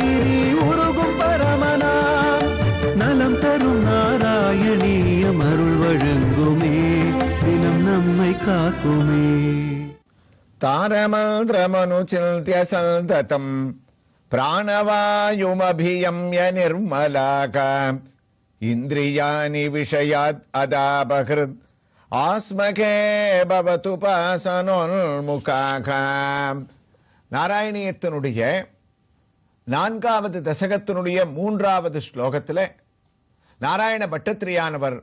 கிரி உருகும் பரமனா நலம் தரும் நாராயணீயம் அருள் வழங்குமே தினம் நம்மை காக்குமே. தாரமந்திரமனுசிந்த்ய சந்ததம் பிராணவாயுமபியம்ய நிர்மலாக இந்திரியாணி விஷயாத் அதாபகிருத் ஆஸ்மகே பவது பாசனோன்முகாக. நாராயணியத்தினுடைய 4வது தசகத்தினுடைய 3வது ஸ்லோகத்தில் நாராயண பட்டத்திரியானவர்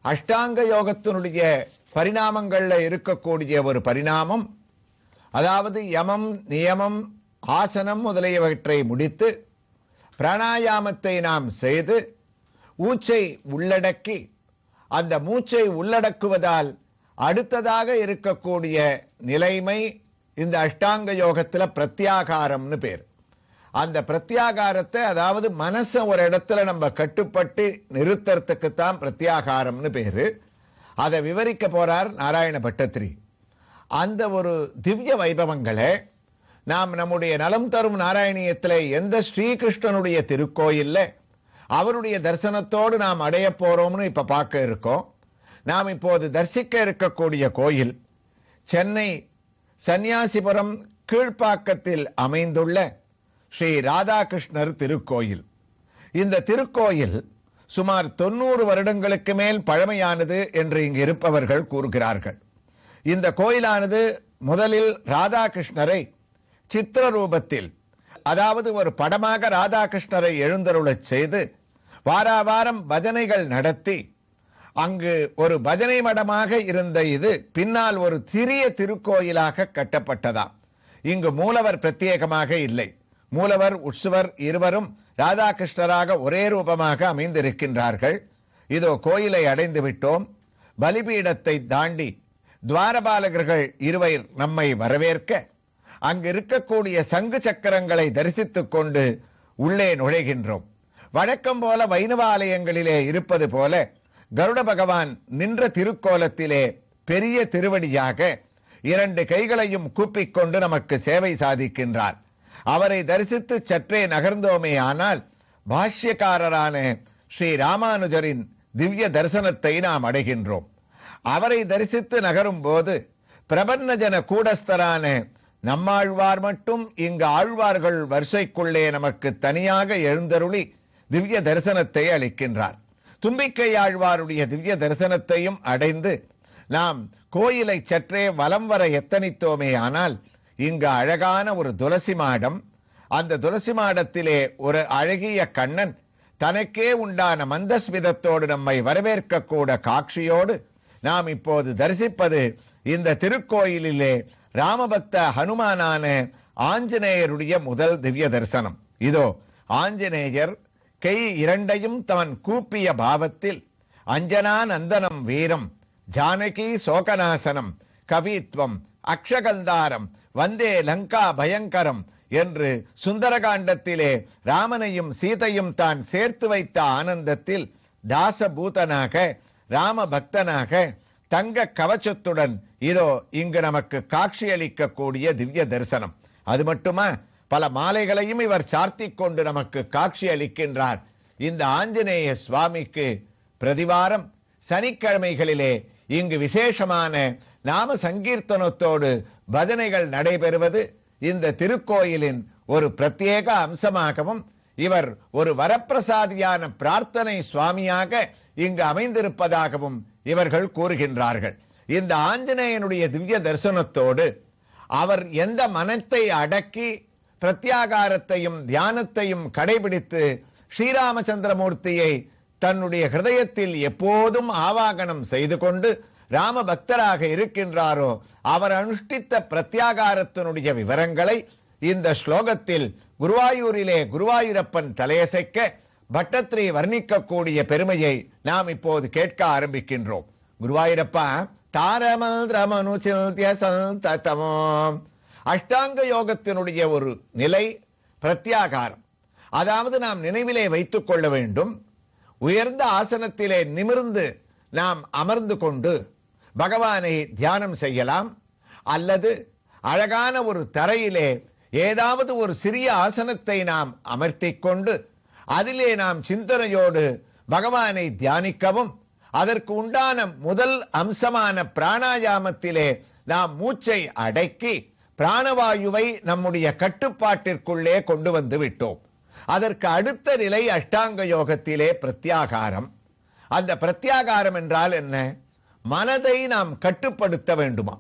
அஷ்டாங்க யோகத்தினுடைய பரிணாமங்கள்ல இருக்கக்கூடிய ஒரு பரிணாமம், அதாவது யமம் நியமம் ஆசனம் முதலியவற்றை முடித்து பிராணாயாமத்தை நாம் செய்து மூச்சை உள்ளடக்கி அந்த மூச்சை உள்ளடக்குவதால் அடுத்ததாக இருக்கக்கூடிய நிலைமை இந்த அஷ்டாங்க யோகத்துல பிரத்யாகாரம்னு பேர். அந்த பிரத்யாகாரத்தை, அதாவது மனசை ஒரு இடத்துல நம்ம கட்டுப்பட்டு நிறுத்தறதுக்குத்தான் பிரத்யாகாரம்னு பேரு. அதை விவரிக்க போறார் நாராயண பட்டத்திரி. அந்த ஒரு திவ்ய வைபவங்களை நாம் நம்முடைய நலம் தரும் நாராயணியத்தில் எந்த ஸ்ரீகிருஷ்ணனுடைய திருக்கோயில்ல அவருடைய தரிசனத்தோடு நாம் அடைய போறோம்னு இப்ப பார்க்க இருக்கோம். நாம் இப்போது தரிசிக்க இருக்கக்கூடிய கோயில் சென்னை சன்னியாசிபுரம் கீழ்ப்பாக்கத்தில் அமைந்துள்ள ஸ்ரீ ராதாகிருஷ்ணர் திருக்கோயில். இந்த திருக்கோயில் சுமார் 90 வருடங்களுக்கு மேல் பழமையானது என்று இங்கு இருப்பவர்கள் கூறுகிறார்கள். இந்த கோயிலானது முதலில் ராதாகிருஷ்ணரை சித்திர ரூபத்தில், அதாவது ஒரு படமாக ராதாகிருஷ்ணரை எழுந்தருளச் செய்து வாராவாரம் பஜனைகள் நடத்தி, அங்கு ஒரு பஜனை மடமாக இருந்த இது பின்னால் ஒரு சிறிய திருக்கோயிலாக கட்டப்பட்டதாம். இங்கு மூலவர் பிரத்யேகமாக இல்லை. மூலவர் உற்சவர் இருவரும் ராதாகிருஷ்ணராக ஒரே ரூபமாக அமைந்திருக்கின்றார்கள். இதோ கோயிலை அடைந்து விட்டோம். பலிபீடத்தை தாண்டி துவாரபாலகர்கள் இருவர் நம்மை வரவேற்க அங்கு இருக்கக்கூடிய சங்கு சக்கரங்களை தரிசித்துக் கொண்டு உள்ளே நுழைகின்றோம். வழக்கம் போல வைணவ ஆலயங்களிலே இருப்பது போல கருட பகவான் நின்ற திருக்கோலத்திலே பெரிய திருவடியாக 2 கைகளையும் கூப்பிக்கொண்டு நமக்கு சேவை சாதிக்கின்றார். அவரை தரிசித்து சற்றே நகர்ந்தோமே ஆனால் பாஷ்யக்காரரான ஸ்ரீ ராமானுஜரின் திவ்ய தரிசனத்தை நாம் அடைகின்றோம். அவரை தரிசித்து நகரும் போது பிரபன்னஜன கூடஸ்தரான நம்மாழ்வார் மட்டும் இங்கு ஆழ்வார்கள் வரிசைக்குள்ளே நமக்கு தனியாக எழுந்தருளி திவ்ய தரிசனத்தை அளிக்கின்றார். தும்பிக்கை ஆழ்வாருடைய திவ்ய தரிசனத்தையும் அடைந்து நாம் கோயிலை சற்றே வலம் வர எத்தனித்தோமே ஆனால் இங்கு அழகான ஒரு துளசி மாடம், அந்த துளசி மாடத்திலே ஒரு அழகிய கண்ணன் தனக்கே உண்டான மந்தஸ்மிதத்தோடு நம்மை வரவேற்கக்கூட காட்சியோடு நாம் இப்போது தரிசிப்பது இந்த திருக்கோயிலிலே ராமபக்த ஹனுமானான ஆஞ்சநேயருடைய முதல் திவ்ய தரிசனம். இதோ ஆஞ்சநேயர் கை 2ஐயும் தன் கூப்பிய பாவத்தில் அஞ்சனா நந்தனம் வீரம் ஜானகி சோகநாசனம் கவித்வம் அக்ஷகந்தாரம் வந்தே லங்கா பயங்கரம் என்று சுந்தரகாண்டத்திலே ராமனையும் சீதையும் தான் சேர்த்து வைத்த ஆனந்தத்தில் தாசபூதனாக ராம பக்தனாக தங்க கவச்சத்துடன் இதோ இங்கு நமக்கு காட்சியளிக்கக்கூடிய திவ்ய தரிசனம். அது மட்டுமா, பல மாலைகளையும் இவர் சார்த்திக் கொண்டு நமக்கு காட்சி அளிக்கின்றார். இந்த ஆஞ்சநேய சுவாமிக்கு பிரதிவாரம் சனிக்கிழமைகளிலே இங்கு விசேஷமான நாம சங்கீர்த்தனத்தோடு பஜனைகள் நடைபெறுவது இந்த திருக்கோயிலின் ஒரு பிரத்யேக அம்சமாகவும், இவர் ஒரு வரப்பிரசாதியான பிரார்த்தனை சுவாமியாக இங்கு அமைந்திருப்பதாகவும் இவர்கள் கூறுகின்றார்கள். இந்த ஆஞ்சநேயனுடைய திவ்ய தரிசனத்தோடு அவர் எந்த மனத்தை அடக்கி பிரத்யாகாரத்தையும் தியானத்தையும் கடைபிடித்து ஸ்ரீராமச்சந்திரமூர்த்தியை தன்னுடைய ஹிருதயத்தில் எப்போதும் ஆவாகனம் செய்து கொண்டு ராம பக்தராக இருக்கின்றாரோ அவர் அனுஷ்டித்த பிரத்யாகாரத்தினுடைய விவரங்களை இந்த ஸ்லோகத்தில் குருவாயூரிலே குருவாயூரப்பன் தலையசைக்க பட்டத்திரி வர்ணிக்கக்கூடிய பெருமையை நாம் இப்போது கேட்க ஆரம்பிக்கின்றோம். குருவாயூரப்பா, தாரமந்திரமனுசிந்த்ய சந்ததமோ, அஷ்டாங்க யோகத்தினுடைய ஒரு நிலை பிரத்யாகாரம். அதாவது நாம் நினைவிலே வைத்துக் கொள்ள வேண்டும், உயர்ந்த ஆசனத்திலே நிமிர்ந்து நாம் அமர்ந்து கொண்டு பகவானை தியானம் செய்யலாம், அல்லது அழகான ஒரு தரையிலே ஏதாவது ஒரு சிறிய ஆசனத்தை நாம் அமர்த்திக் கொண்டு அதிலே நாம் சிந்தனையோடு பகவானை தியானிக்கவும், அதற்கு உண்டான முதல் அம்சமான பிராணாயாமத்திலே நாம் மூச்சை அடக்கி பிராணவாயுவை நம்முடைய கட்டுப்பாட்டிற்குள்ளே கொண்டு வந்து விட்டோம். அதற்கு அடுத்த நிலை அஷ்டாங்க யோகத்திலே பிரத்யாகாரம். அந்த பிரத்யாகாரம் என்றால் என்ன? மனதை நாம் கட்டுப்படுத்த வேண்டுமா?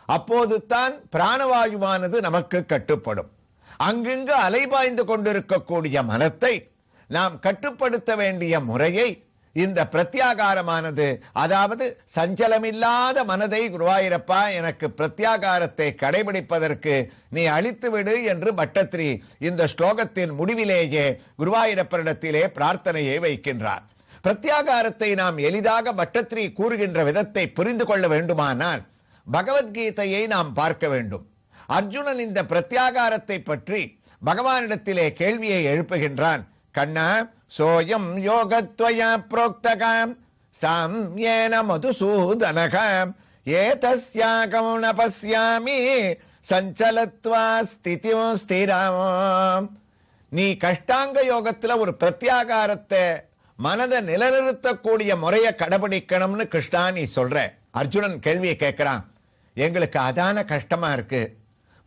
அப்போது தான் பிராணவாயுவானது நமக்கு கட்டுப்படும். அங்கங்கு அலைபாய்ந்து கொண்டிருக்கக்கூடிய மனத்தை நாம் கட்டுப்படுத்த வேண்டிய முறையை இந்த பிரத்யாகாரமானது, அதாவது சஞ்சலமில்லாத மனதை குருவாயூரப்பா எனக்கு பிரத்யாகாரத்தை கடைபிடிப்பதற்கு நீ அளித்துவிடு என்று பட்டத்திரி இந்த ஸ்லோகத்தின் முடிவிலேயே குருவாயூரப்பரிடத்திலே பிரார்த்தனையை வைக்கின்றார். பிரத்யாகாரத்தை நாம் எளிதாக பட்டத்திரி கூறுகின்ற விதத்தை புரிந்து கொள்ள வேண்டுமானால் பகவத்கீதையை நாம் பார்க்க வேண்டும். அர்ஜுனன் இந்த பிரத்யாகாரத்தை பற்றி பகவானிடத்திலே கேள்வியை எழுப்புகின்றான். கண்ணா, சோயம் யோகத்வயா ப்ரோக்தகம் சாம்யேன மதுசூதனகம் ஏதஸ்யாகம் ந பஸ்யாமி சஞ்சலத்வா ஸ்திதிம் ஸ்திரம். நீ கஷ்டாங்க யோகத்துல ஒரு பிரத்யாகாரத்தை மனதை நிலைநிறுத்தக்கூடிய முறையை கடைபிடிக்கணும்னு கிருஷ்ணா நீ சொல்ற. அர்ஜுனன் கேள்வியை கேட்கிறான். எங்களுக்கு அதான கஷ்டமா இருக்கு,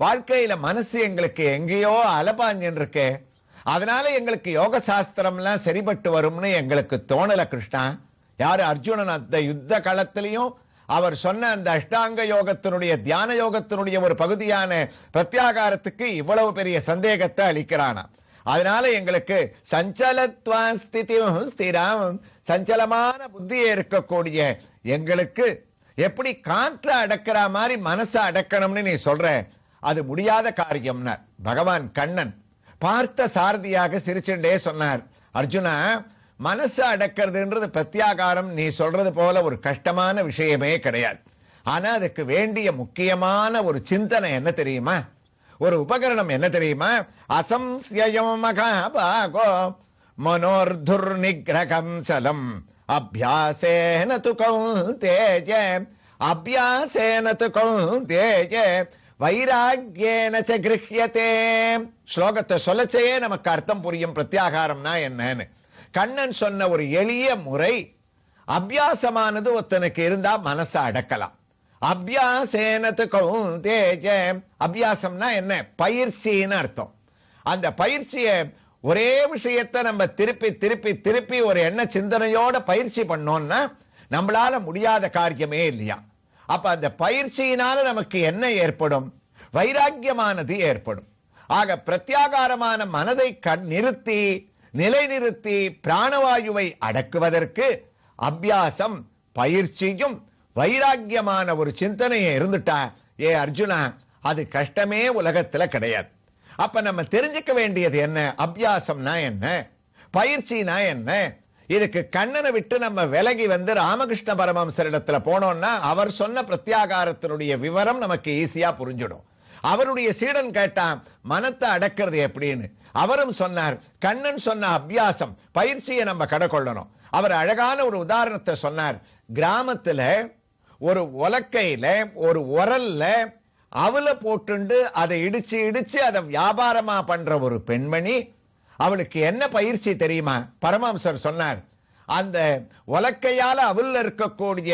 வாழ்க்கையில மனசு எங்களுக்கு எங்கேயோ அலபாஞ்சின்னு இருக்கு, அதனால எங்களுக்கு யோக சாஸ்திரம்லாம் சரிபட்டு வரும்னு எங்களுக்கு தோணல கிருஷ்ணா. யாரு? அர்ஜுனன் அந்த யுத்த களத்திலையும் அவர் சொன்ன அந்த அஷ்டாங்க யோகத்தினுடைய தியான யோகத்தினுடைய ஒரு பகுதியான பிரத்யாகாரத்துக்கு இவ்வளவு பெரிய சந்தேகத்தை அளிக்கிறானா. அதனால எங்களுக்கு சஞ்சலத்வா ஸ்திதிம் ஸ்திரம், சஞ்சலமான புத்தியே இருக்கக்கூடிய எங்களுக்கு எப்படி காற்று அடக்கிற மாதிரி மனசை அடக்கணும்னு நீ சொல்ற, அது முடியாத காரியம்னா பகவான் கண்ணன் பார்த்த சாரதியாக சிரிச்சுட்டே சொன்னார். அர்ஜுனா, மனசு அடக்கிறதுன்றது பிரத்யாகாரம் நீ சொல்றது போல ஒரு கஷ்டமான விஷயமே கிடையாது. ஆனா அதுக்கு வேண்டிய முக்கியமான ஒரு சிந்தனை என்ன தெரியுமா? ஒரு உபகரணம் என்ன தெரியுமா? அசம்ஸ்யம் மகாபாகோ மனோர்துர் நிக்ரகம் சலம் அபியாசேன து கௌந்தேய அபியாசேன து கௌந்தேய வைராக்யேன ச கிருஹ்யதே. ஸ்லோகத்தை சொல்லச்சே நமக்கு அர்த்தம் புரியும் பிரத்யாகாரம்னா என்னன்னு. கண்ணன் சொன்ன ஒரு எளிய முறை, அபியாசமானது ஒருத்தனுக்கு இருந்தா மனசை அடக்கலாம். அபியாசேன து கௌந்தேய, அபியாசம்னா என்ன? பயிற்சின்னு அர்த்தம். அந்த பயிற்சியை ஒரே விஷயத்தை நம்ம திருப்பி திருப்பி திருப்பி ஒரு எண்ண சிந்தனையோட பயிற்சி பண்ணோம்னா நம்மளால முடியாத காரியமே இல்லையா. அப்ப அந்த பயிற்சியினால நமக்கு என்ன ஏற்படும்? வைராக்கியமானது ஏற்படும். ஆக பிரத்யாகாரமான மனதை நிறுத்தி நிலைநிறுத்தி பிராணவாயுவை அடக்குவதற்கு அபியாசம் பயிற்சியும் வைராக்கியமான ஒரு சிந்தனையை இருந்துட்டா ஏ அர்ஜுனா, அது கஷ்டமே உலகத்துல கிடையாது. அப்ப நம்ம தெரிஞ்சுக்க வேண்டியது என்ன? அபியாசம்னா என்ன, பயிற்சினா என்ன? இதுக்கு கண்ணனை விட்டு நம்ம விலகி வந்து ராமகிருஷ்ண பரமஹம்சரிடத்துல போனோம்னா அவர் சொன்ன பிரத்யாகாரத்தினுடைய விவரம் நமக்கு ஈஸியா புரிஞ்சிடும். அவருடைய சீடன் கேட்டான், மனத்தை அடக்கிறது எப்படின்னு. அவரும் சொன்னார், கண்ணன் சொன்ன அபியாசம் பயிற்சியை நம்ம கடை கொள்ளணும். அவர் அழகான ஒரு உதாரணத்தை சொன்னார். கிராமத்துல ஒரு உலக்கையில ஒரு உரல்ல அவல போட்டுண்டு அதை இடிச்சு இடிச்சு அதை வியாபாரமா பண்ற ஒரு பெண்மணி, அவளுக்கு என்ன பயிற்சி தெரியுமா? பரமஹம்சர் சொன்னார், அந்த உலக்கையால அவல்ல இருக்கக்கூடிய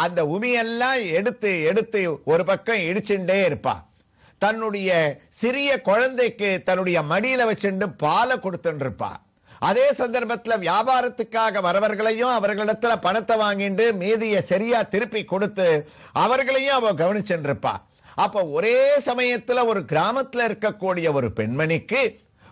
அந்த உமியெல்லாம் எடுத்து எடுத்து ஒரு பக்கம் இடிச்சுட்டே இருப்பா. தன்னுடைய சிறிய குழந்தைக்கு தன்னுடைய மடியில வச்சுட்டு பாலை கொடுத்துட்டு இருப்பா. அதே சந்தர்ப்பத்தில் வியாபாரத்துக்காக வரவர்களையும் அவர்களிடத்துல பணத்தை வாங்கிட்டு மீதியை சரியா திருப்பி கொடுத்து அவர்களையும் அவ கவனிச்சுட்டு இருப்பா. அப்ப ஒரே சமயத்துல ஒரு கிராமத்துல இருக்கக்கூடிய ஒரு பெண்மணிக்கு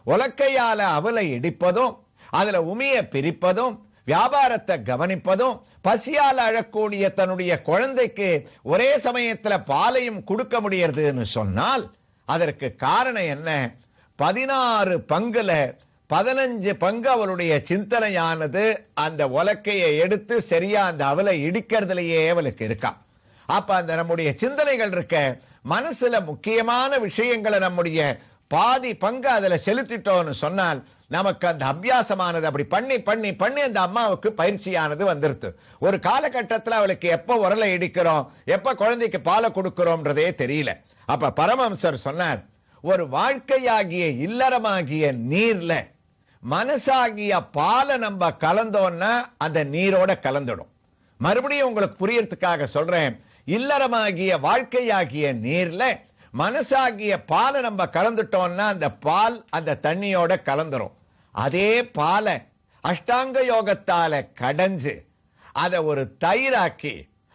உலக்கையால அவலை இடிப்பதும் அதுல உமிய பிரிப்பதும் வியாபாரத்தை கவனிப்பதும் பசியால் அழக்கூடிய தன்னுடைய குழந்தைக்கு ஒரே சமயத்துல பாலையும் கொடுக்க முடியறதுன்னு சொன்னால் அதற்கு காரணம் என்ன? 16 பங்குல 15 பங்கு அவளுடைய சிந்தனையானது அந்த உலக்கையை எடுத்து சரியா அந்த அவலை இடிக்கிறதுலயே அவளுக்கு இருக்கா. அப்ப அந்த நம்முடைய சிந்தனைகள் இருக்க மனசுல முக்கியமான விஷயங்களை நம்முடைய பாதி பங்கு அதுல செலுத்திட்டோம்னு சொன்னால் நமக்கு அந்த அபியாசமானது அப்படி பண்ணி பண்ணி பண்ணி அந்த அம்மாவுக்கு பயிற்சியானது வந்துருது. ஒரு காலகட்டத்தில் அவளுக்கு எப்ப உரலை இடிக்கிறோம், எப்ப குழந்தைக்கு பாலை கொடுக்கிறோம்ன்றதே தெரியல. அப்ப பரமஹம்சர் சொன்னார், ஒரு வாழ்க்கையாகிய இல்லறமாகிய நீர்ல மனசாகிய பாலை நம்ம கலந்தோம்னா அந்த நீரோட கலந்துடும். மறுபடியும் உங்களுக்கு புரியறதுக்காக சொல்றேன். இல்லறமாகிய வாழ்க்கையாகிய நீர்ல மனசாகிய பாலை நம்ம கலந்துட்டோம்னா அந்த பால் அந்த தண்ணியோட கலந்துரும். அதே பாலை அஷ்டாங்க யோகத்தால கடைஞ்சு அதை ஒரு தயிராக்கி,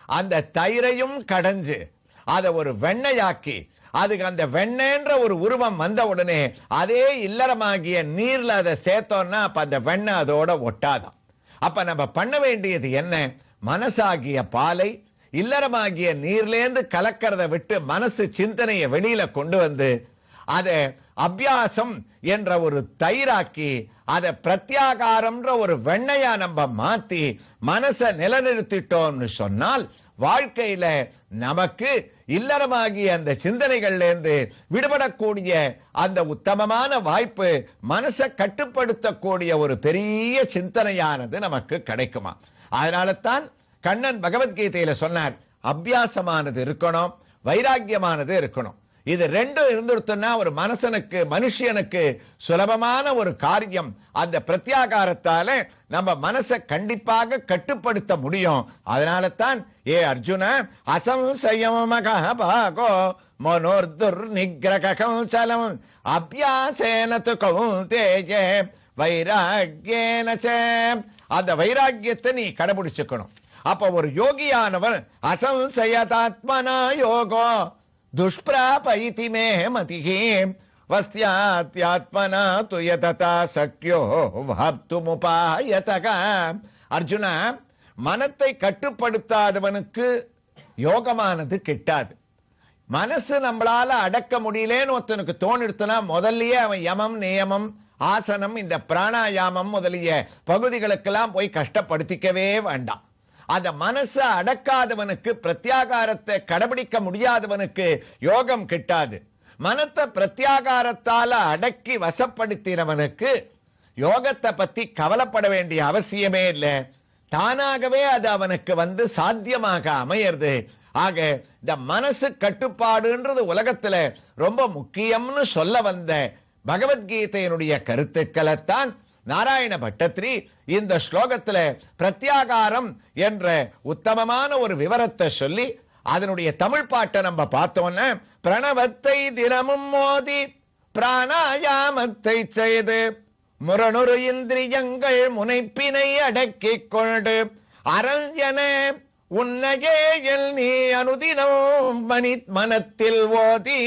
அந்த தயிரையும் கடைஞ்சு அதை ஒரு வெண்ணையாக்கி, அதுக்கு அந்த வெண்ணெய்ன்ற ஒரு உருவம் வந்த உடனே அதே இல்லறமாகிய நீர்ல அதை சேர்த்தோம்னா அப்ப அந்த வெண்ணெய் அதோட ஒட்டாதான். அப்ப நம்ம பண்ண வேண்டியது என்ன? மனசாகிய பாலை இல்லறமாகிய நீர்லேந்து கலக்கிறத விட்டு மனசு சிந்தனையை வெளியில கொண்டு வந்து அதை அபியாசம் என்ற ஒரு தயிராக்கி அதை பிரத்யாகாரம்ன்ற ஒரு வெண்ணையா நம்ம மாத்தி மனசை நிலைநிறுத்திட்டோம்னு சொன்னால் வாழ்க்கையில நமக்கு இல்லறமாகிய அந்த சிந்தனைகள்ல இருந்து விடுபடக்கூடிய அந்த உத்தமமான வாய்ப்பு, மனசை கட்டுப்படுத்தக்கூடிய ஒரு பெரிய சிந்தனையானது நமக்கு கிடைக்குமா. அதனால தான் கண்ணன் பகவத்கீதையில சொன்னார், அபியாசமானது இருக்கணும், வைராக்கியமானது இருக்கணும். இது ரெண்டும் இருந்துடுத்துன்னா ஒரு மனுஷனுக்கு சுலபமான ஒரு காரியம். அந்த பிரத்யாகாரத்தால நம்ம மனசை கண்டிப்பாக கட்டுப்படுத்த முடியும். அதனால தான் ஏ அர்ஜுன அசம்சயமகோ மனோர்துர் நிகிரகம் சலம் அபியாசேன து கௌந்தேய வைராக்கியேன ச. அந்த வைராக்கியத்தை நீ கடைபிடிச்சுக்கணும். அப்ப ஒரு யோகியானவன் அசம்சயதாத்மனா யோகோ துஷ்பிராபைதி மே மதிஹி வஸ்யாத்யாத்மனா துயததா சக்யோ வாப்துமுபாயதக. அர்ஜுனா, மனத்தை கட்டுப்படுத்தாதவனுக்கு யோகமானது கிட்டாது. மனசு நம்மளால அடக்க முடியலேன்னு ஒருத்தனுக்கு தோணிடுத்துனா முதல்லயே அவன் யமம் நியமம் ஆசனம் இந்த பிராணாயாமம் முதலிய பகுதிகளுக்கெல்லாம் போய் கஷ்டப்படுத்திக்கவே வேண்டாம். அந்த மனசை அடக்காதவனுக்கு, பிரத்யாகாரத்தை கடைபிடிக்க முடியாதவனுக்கு யோகம் கிட்டாது. மனத்தை பிரத்யாகாரத்தால அடக்கி வசப்படுத்தினவனுக்கு யோகத்தை பத்தி கவலைப்பட வேண்டிய அவசியமே இல்லை. தானாகவே அது அவனுக்கு வந்து சாத்தியமாக அமையிறது. ஆக இந்த மனசு கட்டுப்பாடுன்றது உலகத்துல ரொம்ப முக்கியம்னு சொல்ல வந்த பகவத்கீதையினுடைய கருத்துக்களைத்தான் நாராயண பட்டத்திரி இந்த ஸ்லோகத்துல பிரத்யாகாரம் என்ற உத்தமமான ஒரு விவரத்தை சொல்லி அதனுடைய தமிழ் பாட்டை நம்ம பார்த்தோம்னா, பிரணவத்தை தினமும் மோதி பிராணாயாமத்தை செய்து முரணுறு இந்திரியங்கள் முனைப்பினை அடக்கிக் கொண்டு அரஞ்சன உன்னையேல் நீ அனுதினம் மனத்தில் ஓதி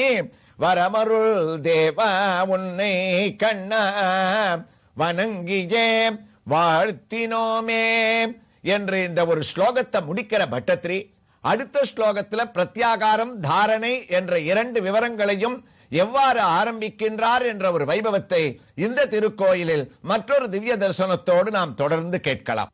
வரமருள் தேவா உன்னை கண்ணா வணங்கியே வாழ்த்தினோமே என்று இந்த ஒரு ஸ்லோகத்தை முடிக்கிற பட்டத்திரி அடுத்த ஸ்லோகத்துல பிரத்யாகாரம் தாரணை என்ற இரண்டு விவரங்களையும் எவ்வாறு ஆரம்பிக்கின்றார் என்ற ஒரு வைபவத்தை இந்த திருக்கோயிலில் மற்றொரு திவ்ய தரிசனத்தோடு நாம் தொடர்ந்து கேட்கலாம்.